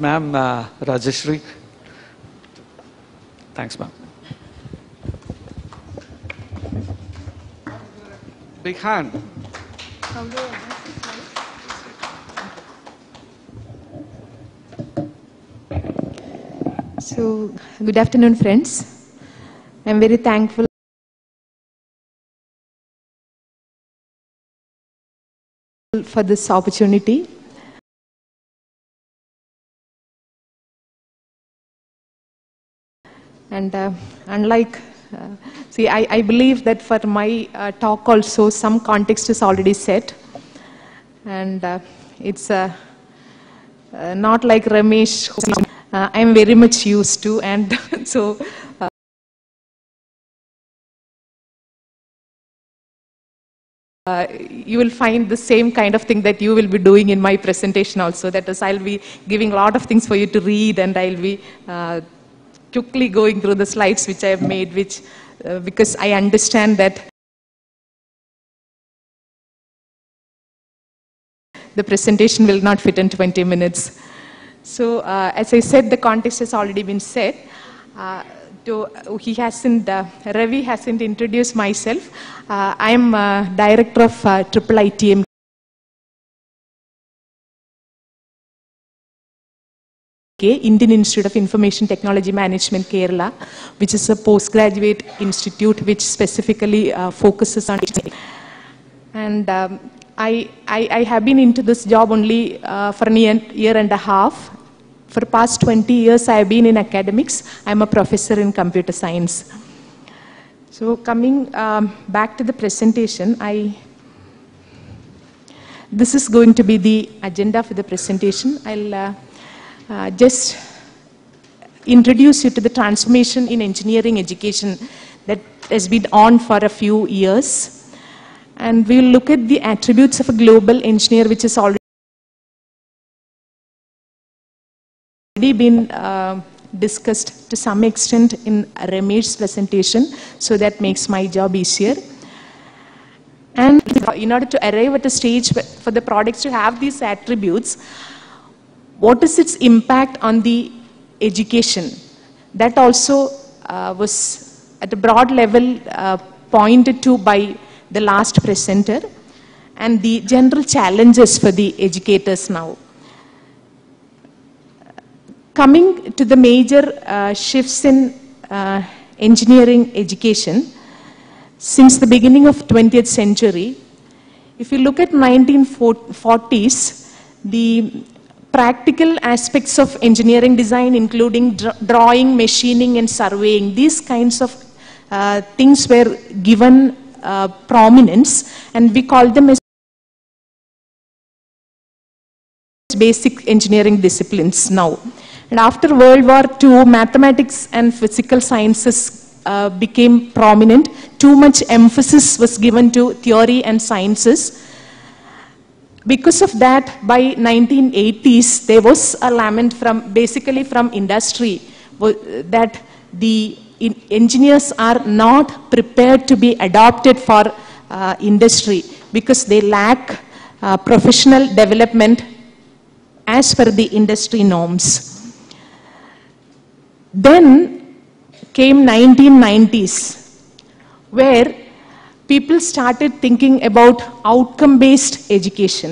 Ma'am, Rajeshri. Thanks, ma'am. Big hand. So, good afternoon, friends. I'm very thankful for this opportunity. And unlike, I believe that for my talk also, some context is already set. And it's not like Ramesh, I'm very much used to, and so you will find the same kind of thing that you will be doing in my presentation also. That is, I'll be giving a lot of things for you to read, and I'll be quickly going through the slides which I have made, which because I understand that the presentation will not fit in 20 minutes. So, as I said, the context has already been set. Ravi hasn't introduced myself. I am director of IIITM, Indian Institute of Information Technology Management, Kerala, which is a postgraduate institute which specifically focuses on it. And I have been into this job only for a year and a half. For the past 20 years, I have been in academics. I'm a professor in computer science. So coming back to the presentation, this is going to be the agenda for the presentation. I'll just introduce you to the transformation in engineering education that has been on for a few years. And we'll look at the attributes of a global engineer, which is already been discussed to some extent in Ramesh's presentation, so that makes my job easier. And in order to arrive at a stage for the products to have these attributes, what is its impact on the education? That also was at a broad level pointed to by the last presenter, and the general challenges for the educators now. Coming to the major shifts in engineering education since the beginning of 20th century, if you look at 1940s, the practical aspects of engineering design, including drawing, machining, and surveying, these kinds of things were given prominence, and we call them as basic engineering disciplines now. And after World War II, mathematics and physical sciences became prominent. Too much emphasis was given to theory and sciences. Because of that, by 1980s, there was a lament basically from industry that the engineers are not prepared to be adopted for industry because they lack professional development as per the industry norms. Then came 1990s, where people started thinking about outcome-based education.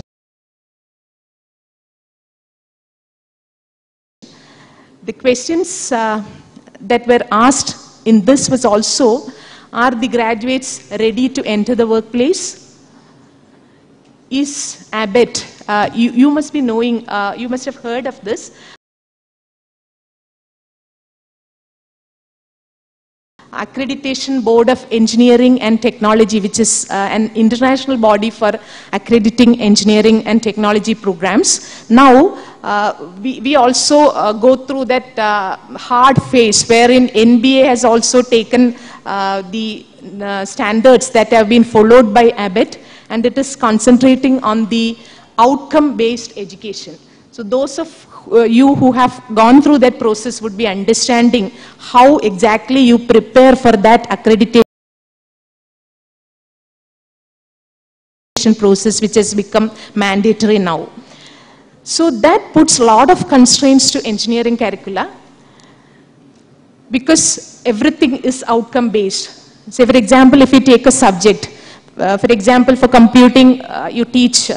The questions that were asked in this was also, are the graduates ready to enter the workplace? Is ABET, you must be knowing, you must have heard of this. Accreditation Board of Engineering and Technology, which is an international body for accrediting engineering and technology programs. Now, we also go through that hard phase wherein NBA has also taken the standards that have been followed by ABET, and it is concentrating on the outcome-based education. So those of you who have gone through that process would be understanding how exactly you prepare for that accreditation process, which has become mandatory now. So that puts a lot of constraints to engineering curricula because everything is outcome based. Say for example, if you take a subject, for example, for computing, you teach,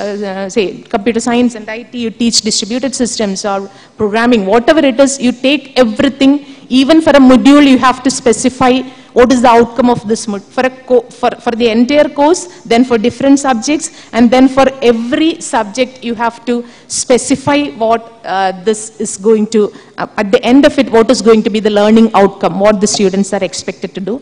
say, computer science and IT, you teach distributed systems or programming, whatever it is, you take everything. Even for a module, you have to specify what is the outcome of this for the entire course, then for different subjects, and then for every subject, you have to specify what this is going to, at the end of it, what is going to be the learning outcome, what the students are expected to do,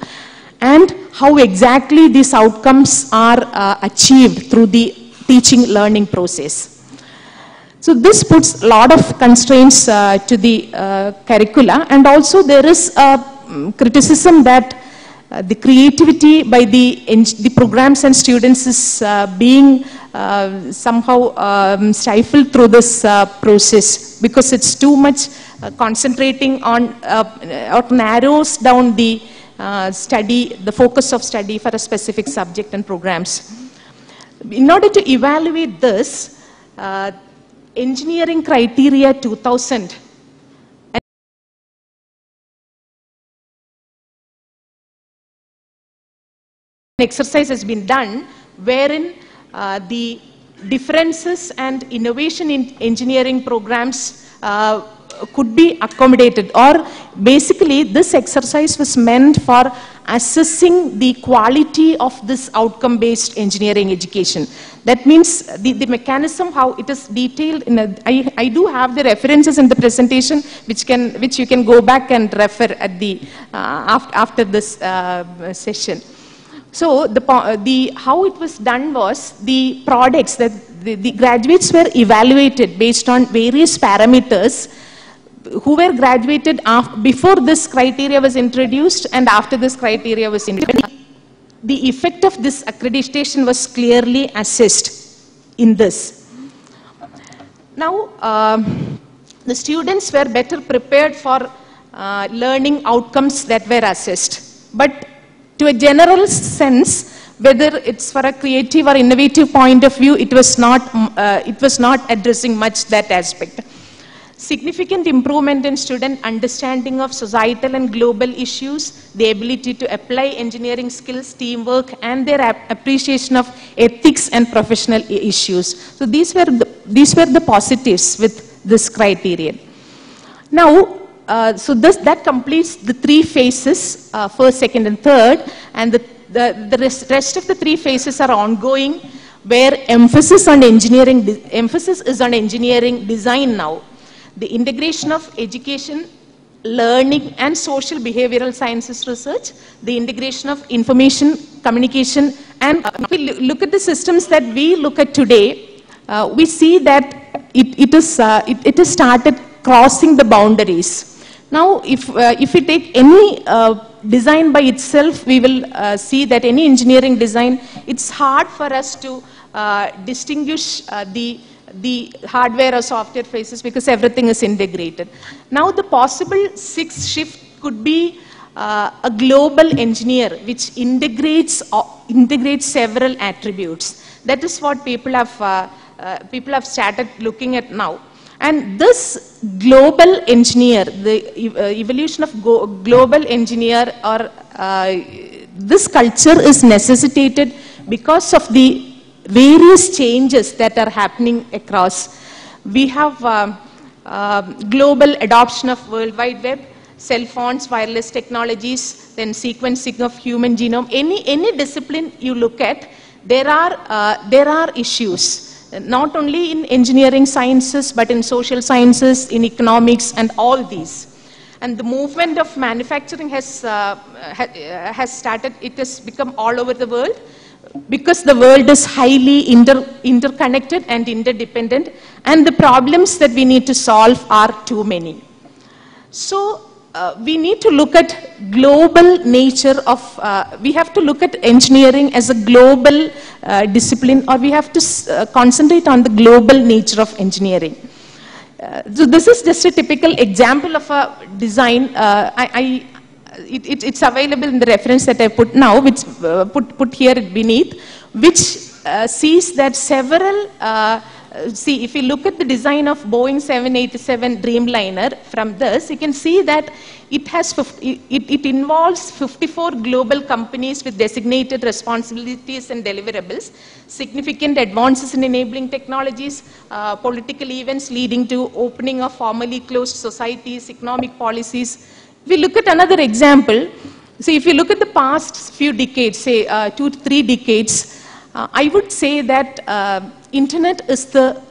and how exactly these outcomes are achieved through the teaching learning process. So this puts a lot of constraints to the curricula, and also there is a criticism that the creativity by the programs and students is being somehow stifled through this process because it's too much concentrating on, or narrows down the study, the focus of study for a specific subject and programs. In order to evaluate this, Engineering Criteria 2000 exercise has been done wherein the differences and innovation in engineering programs could be accommodated, or basically this exercise was meant for assessing the quality of this outcome-based engineering education. That means the mechanism, how it is detailed in a, I do have the references in the presentation which you can go back and refer at the after this session. So how it was done was the products that the graduates were evaluated based on various parameters who were graduated before this criteria was introduced and after this criteria was introduced. The effect of this accreditation was clearly assessed in this. Now, the students were better prepared for learning outcomes that were assessed. But to a general sense, whether it's for a creative or innovative point of view, it was not addressing much that aspect. Significant improvement in student understanding of societal and global issues, the ability to apply engineering skills, teamwork, and their appreciation of ethics and professional issues. So these were the positives with this criterion. Now, so that completes the three phases, first, second, and third, and the rest of the three phases are ongoing, where emphasis is on engineering design now. The integration of education, learning, and social behavioral sciences research, the integration of information, communication, and we look at the systems that we look at today, we see that it has started crossing the boundaries. Now, if we take any design by itself, we will see that any engineering design, it's hard for us to distinguish the hardware or software phases because everything is integrated. Now, the possible sixth shift could be a global engineer which integrates several attributes. That is what people have started looking at now. And this global engineer, the evolution of global engineer, or this culture is necessitated because of the various changes that are happening across. We have global adoption of World Wide Web, cell phones, wireless technologies, then sequencing of human genome. Any discipline you look at, there are issues. Not only in engineering sciences, but in social sciences, in economics, and all these. And the movement of manufacturing has started. It has become all over the world because the world is highly interconnected and interdependent, and the problems that we need to solve are too many. So we need to look at global nature of, we have to look at engineering as a global discipline, or we have to concentrate on the global nature of engineering. So this is just a typical example of a design. It's available in the reference that I put now, which put here beneath, which sees that several see, if you look at the design of Boeing 787 Dreamliner from this, you can see that it involves 54 global companies with designated responsibilities and deliverables, significant advances in enabling technologies, political events leading to opening of formerly closed societies, economic policies. If we look at another example, see, if you look at the past few decades, say 2 to 3 decades, I would say that internet is the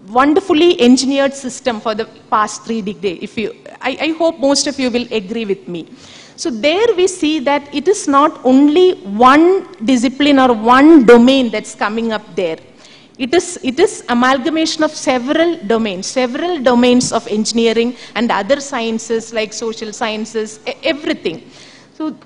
wonderfully engineered system for the past 3 decades. I hope most of you will agree with me. So there we see that it is not only one discipline or one domain that's coming up there. It is amalgamation of several domains of engineering and other sciences like social sciences, everything.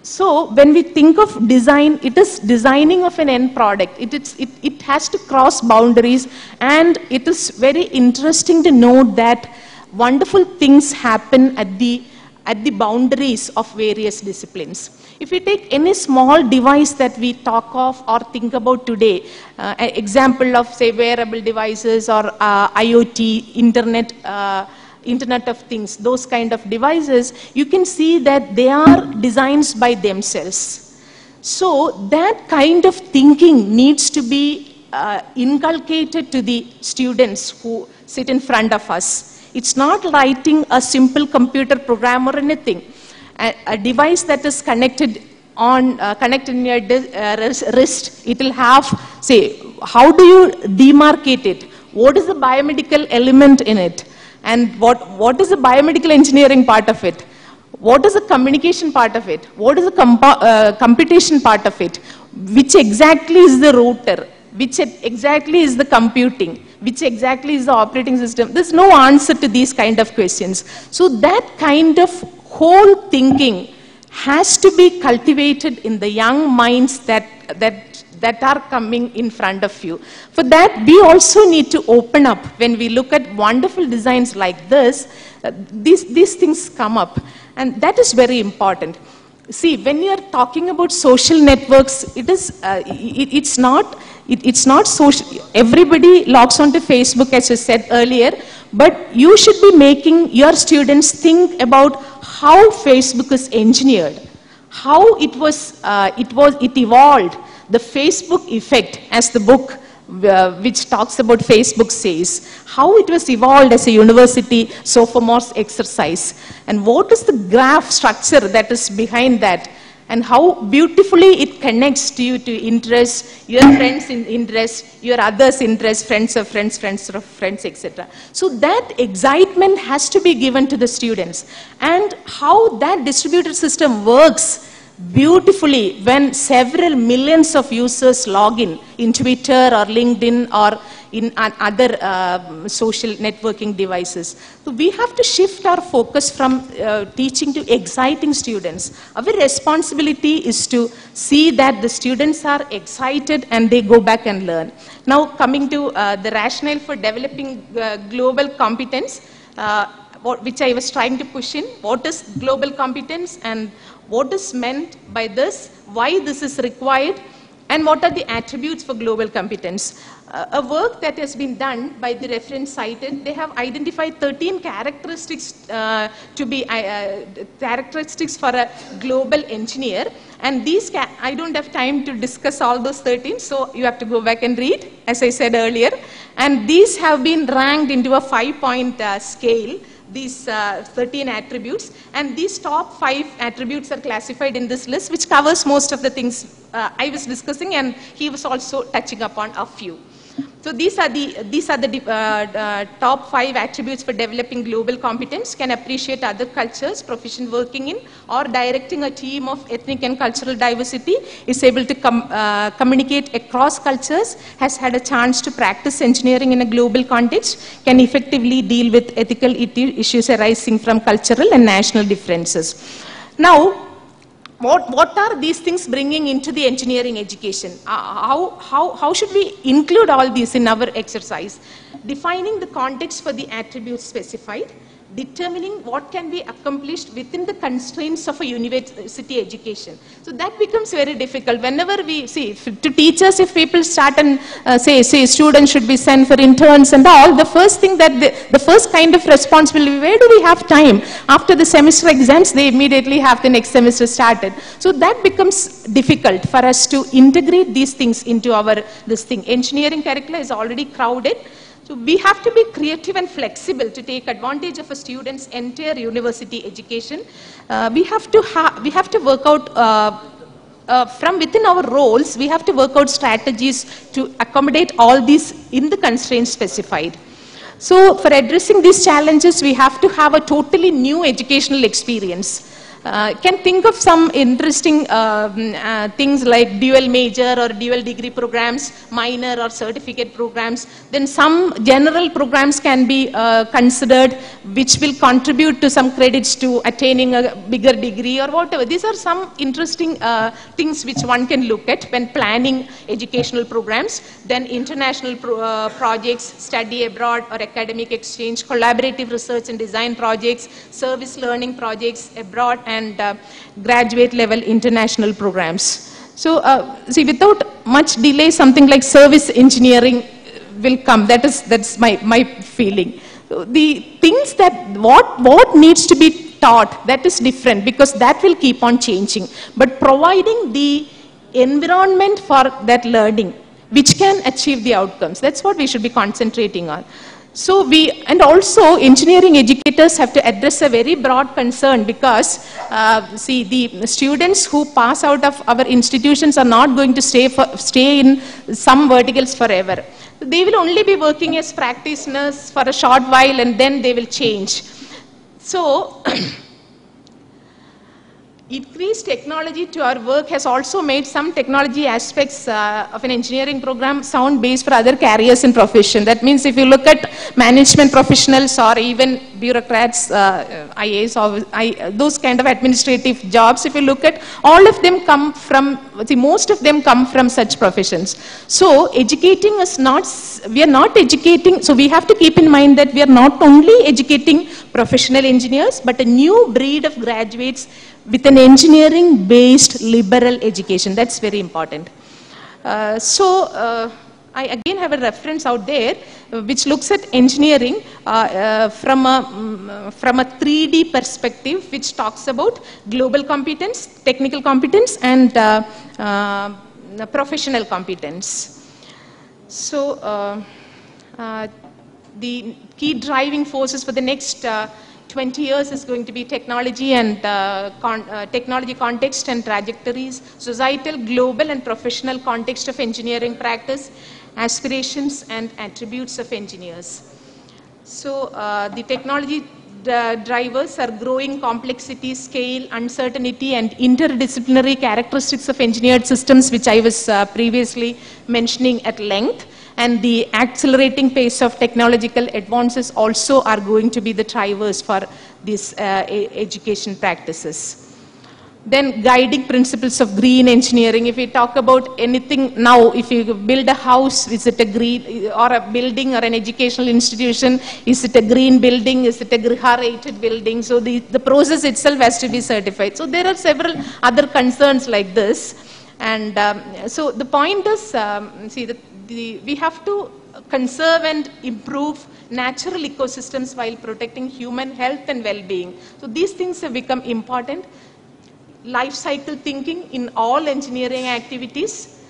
So when we think of design, it is designing of an end product. It has to cross boundaries, and it is very interesting to note that wonderful things happen at the boundaries of various disciplines. If we take any small device that we talk of or think about today, an example of, say, wearable devices or IoT, Internet of Things, those kind of devices, you can see that they are designs by themselves. So that kind of thinking needs to be inculcated to the students who sit in front of us. It's not writing a simple computer program or anything. A device that is connected in your wrist, it will have, say, how do you demarcate it? What is the biomedical element in it? And what is the biomedical engineering part of it? What is the communication part of it? What is the computation part of it? Which exactly is the router? Which exactly is the computing? Which exactly is the operating system? There's no answer to these kind of questions. So that kind of whole thinking has to be cultivated in the young minds that are coming in front of you. For that, we also need to open up. When we look at wonderful designs like this, these things come up. And that is very important. See, when you are talking about social networks, it's not social. Everybody logs onto Facebook, as I said earlier, but you should be making your students think about how Facebook is engineered, how it evolved, the Facebook effect, as the book which talks about Facebook says, how it was evolved as a university sophomores exercise, and what is the graph structure that is behind that, and how beautifully it connects to you to interests, your friends in interest, your others' interests, friends of friends, friends of friends, etc. So that excitement has to be given to the students, and how that distributed system works beautifully when several millions of users log in Twitter or LinkedIn or in other social networking devices. So we have to shift our focus from teaching to exciting students. Our responsibility is to see that the students are excited and they go back and learn. Now coming to the rationale for developing global competence, which I was trying to push in. What is global competence and what is meant by this, why this is required, and what are the attributes for global competence. A work that has been done by the reference cited, they have identified 13 characteristics characteristics for a global engineer, and these, I don't have time to discuss all those 13, so you have to go back and read, as I said earlier, and these have been ranked into a 5-point scale, these 13 attributes, and these top 5 attributes are classified in this list, which covers most of the things I was discussing, and he was also touching upon a few. So these are the top 5 attributes for developing global competence: can appreciate other cultures, proficient working in or directing a team of ethnic and cultural diversity, is able to communicate across cultures, has had a chance to practice engineering in a global context, can effectively deal with ethical issues arising from cultural and national differences. Now, what are these things bringing into the engineering education? How should we include all these in our exercise? Defining the context for the attributes specified, determining what can be accomplished within the constraints of a university education. So that becomes very difficult. Whenever we see, to teachers, if people start and say students should be sent for interns and all, the first thing that the first kind of response will be, where do we have time? After the semester exams, they immediately have the next semester started. So that becomes difficult for us to integrate these things into this thing. Engineering curricula is already crowded. So we have to be creative and flexible to take advantage of a student's entire university education. We have to work out from within our roles. We have to work out strategies to accommodate all these in the constraints specified. So for addressing these challenges, we have to have a totally new educational experience. Can think of some interesting things like dual major or dual degree programs, minor or certificate programs. Then some general programs can be considered, which will contribute to some credits to attaining a bigger degree or whatever. These are some interesting things which one can look at when planning educational programs. Then international projects, study abroad or academic exchange, collaborative research and design projects, service learning projects abroad, and graduate level international programs. So see, without much delay, something like service engineering will come. That's my feeling. So the things that what needs to be taught, that is different, because that will keep on changing. But providing the environment for that learning, which can achieve the outcomes, that's what we should be concentrating on. So and also engineering educators have to address a very broad concern, because see, the students who pass out of our institutions are not going to stay in some verticals forever. They will only be working as practitioners for a short while, and then they will change. So increased technology to our work has also made some technology aspects of an engineering program sound base for other careers and profession. That means if you look at management professionals or even bureaucrats, IAS, or those kind of administrative jobs, if you look at, all of them come from, most of them come from such professions. So educating is we are not educating, so we have to keep in mind that we are not only educating professional engineers, but a new breed of graduates with an engineering-based liberal education. That's very important. I again have a reference out there which looks at engineering from a 3D perspective, which talks about global competence, technical competence, and professional competence. So the key driving forces for the next 20 years is going to be technology and technology context and trajectories, societal, global and professional context of engineering practice, aspirations and attributes of engineers. So the technology drivers are growing complexity, scale, uncertainty and interdisciplinary characteristics of engineered systems, which I was previously mentioning at length. And the accelerating pace of technological advances also are going to be the drivers for these education practices. Then guiding principles of green engineering. If we talk about anything now, if you build a house, is it a green, or a building or an educational institution, is it a green building, is it a Griha-rated building? So the process itself has to be certified. So there are several other concerns like this. And so the point is, we have to conserve and improve natural ecosystems while protecting human health and well-being. So these things have become important. Life cycle thinking in all engineering activities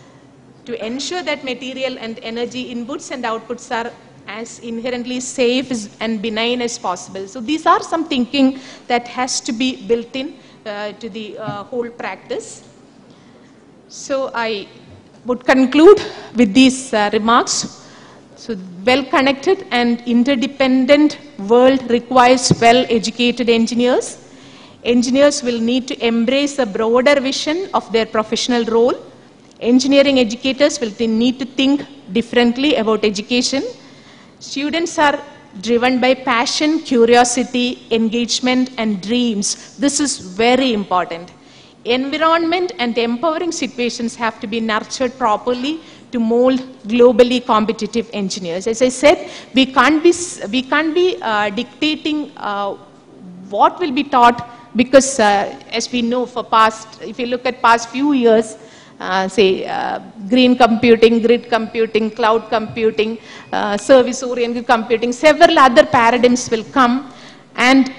to ensure that material and energy inputs and outputs are as inherently safe and benign as possible. So these are some thinking that has to be built in to the whole practice. So I would conclude with these remarks. So well-connected and interdependent world requires well-educated engineers. Engineers will need to embrace a broader vision of their professional role. Engineering educators will need to think differently about education. Students are driven by passion, curiosity, engagement, and dreams. This is very important. Environment and empowering situations have to be nurtured properly to mold globally competitive engineers. As I said, we can't be dictating what will be taught, because as we know, if you look at past few years, green computing, grid computing, cloud computing, service-oriented computing, several other paradigms will come and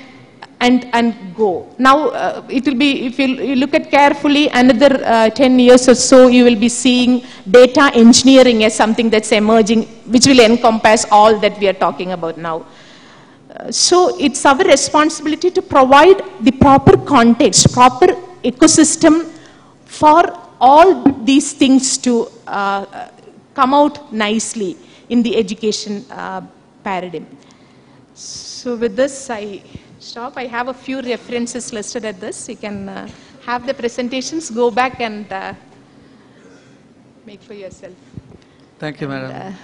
go. Now, it will be, if you look at carefully, another 10 years or so, you will be seeing data engineering as something that's emerging, which will encompass all that we are talking about now. So it's our responsibility to provide the proper context, proper ecosystem for all these things to come out nicely in the education paradigm. So with this, I stop. I have a few references listed at this. You can have the presentations, go back and make for yourself. Thank you, madam.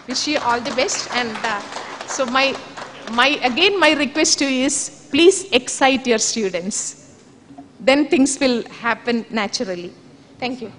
Wish you all the best. And so my request to you is, please excite your students. Then things will happen naturally. Thank you.